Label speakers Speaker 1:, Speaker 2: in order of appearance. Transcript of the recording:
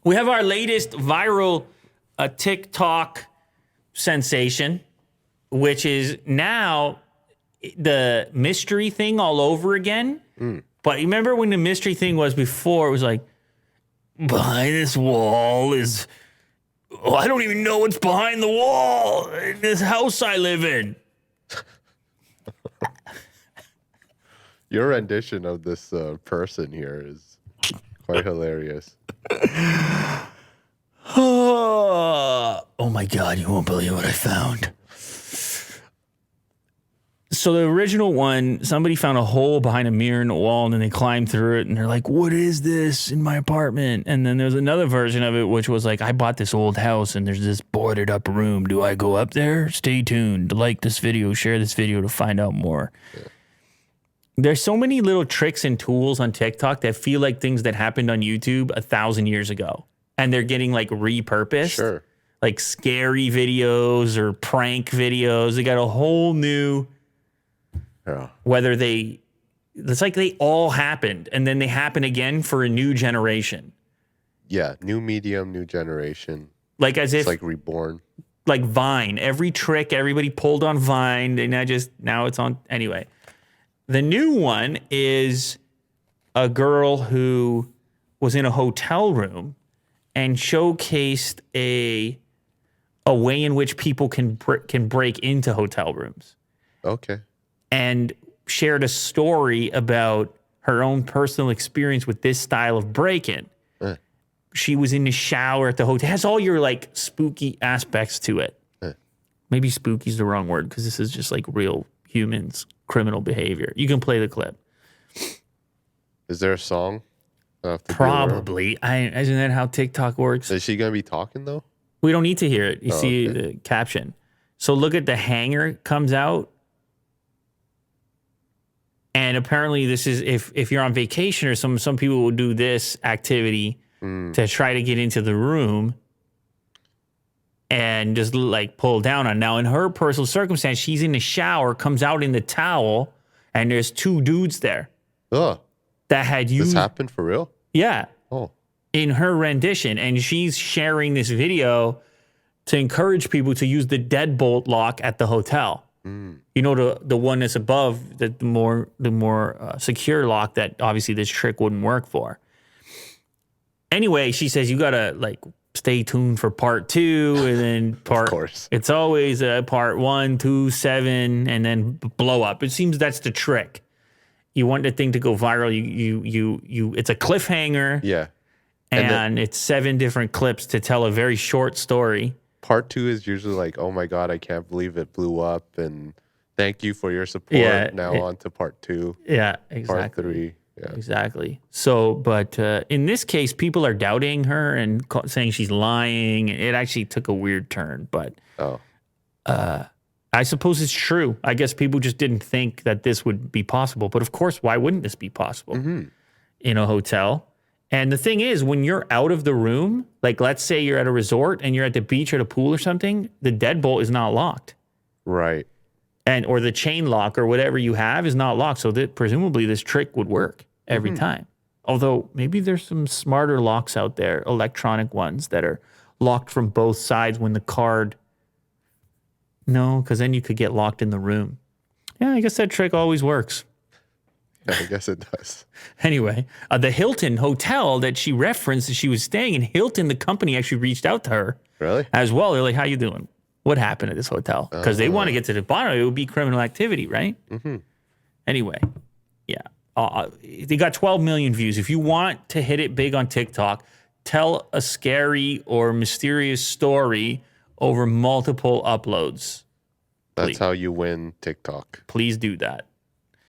Speaker 1: We have our latest viral TikTok sensation, which is now the mystery thing all over again. But you remember when the mystery thing was before, it was like, behind this wall is, I don't even know what's behind the wall in this house I live in.
Speaker 2: Your rendition of this person here is quite hilarious.
Speaker 1: Oh my God, you won't believe what I found. So the original one, somebody found a hole behind a mirror in the wall and then they climbed through it and they're like, what is this in my apartment? And then there's another version of it, which was like, I bought this old house and there's this boarded up room. Do I go up there? Stay tuned. Like this video, share this video to find out more. Yeah. There's so many little tricks and tools on TikTok that feel like things that happened on YouTube 1,000 years ago. And they're getting like repurposed.
Speaker 2: Sure.
Speaker 1: Like scary videos or prank videos. They got a whole new... Whether it's like they all happened and then they happen again for a new generation.
Speaker 2: Yeah, new medium, new generation.
Speaker 1: Like as if
Speaker 2: it's like reborn.
Speaker 1: Like Vine, every trick everybody pulled on Vine, and now it's on anyway. The new one is a girl who was in a hotel room and showcased a way in which people can break into hotel rooms.
Speaker 2: Okay.
Speaker 1: And shared a story about her own personal experience with this style of break-in. She was in the shower at the hotel. It has all your like spooky aspects to it. Maybe spooky is the wrong word because this is just like real humans, criminal behavior. You can play the clip.
Speaker 2: Is there a song?
Speaker 1: Probably. Isn't that how TikTok works?
Speaker 2: Is she going to be talking though?
Speaker 1: We don't need to hear it. You see the caption. So look at the hanger comes out. And apparently this is if you're on vacation or some people will do this activity to try to get into the room and just like pull down on. Now in her personal circumstance, she's in the shower, comes out in the towel, and there's two dudes there.
Speaker 2: That
Speaker 1: had used.
Speaker 2: This happened for real?
Speaker 1: Yeah.
Speaker 2: Oh.
Speaker 1: In her rendition. And she's sharing this video to encourage people to use the deadbolt lock at the hotel. You know, the one that's above, the more secure lock that obviously this trick wouldn't work for. Anyway, she says you gotta like stay tuned for part 2, and then part. Of course, it's always part 1, 2, 7, and then blow up. It seems that's the trick. You want the thing to go viral. You. It's a cliffhanger.
Speaker 2: Yeah,
Speaker 1: and it's 7 different clips to tell a very short story.
Speaker 2: Part 2 is usually like, oh my God, I can't believe it blew up, and thank you for your support.
Speaker 1: Yeah,
Speaker 2: now on to part 2.
Speaker 1: Yeah, exactly.
Speaker 2: Part 3. Yeah.
Speaker 1: Exactly. So, but in this case, people are doubting her and saying she's lying. It actually took a weird turn, but I suppose it's true. I guess people just didn't think that this would be possible. But of course, why wouldn't this be possible in a hotel? And the thing is, when you're out of the room, like let's say you're at a resort and you're at the beach or the pool or something, the deadbolt is not locked.
Speaker 2: Right.
Speaker 1: Or the chain lock or whatever you have is not locked. So that presumably this trick would work every time. Although maybe there's some smarter locks out there, electronic ones that are locked from both sides when the card... No, because then you could get locked in the room. Yeah, I guess that trick always works.
Speaker 2: I guess it does.
Speaker 1: Anyway, the Hilton hotel that she referenced that she was staying in, Hilton, the company actually reached out to her.
Speaker 2: Really?
Speaker 1: As well. They're like, how you doing? What happened at this hotel? Because they want to get to the bottom. It would be criminal activity, right? Anyway, yeah. They got 12 million views. If you want to hit it big on TikTok, tell a scary or mysterious story over multiple uploads.
Speaker 2: That's how you win TikTok.
Speaker 1: Please do that.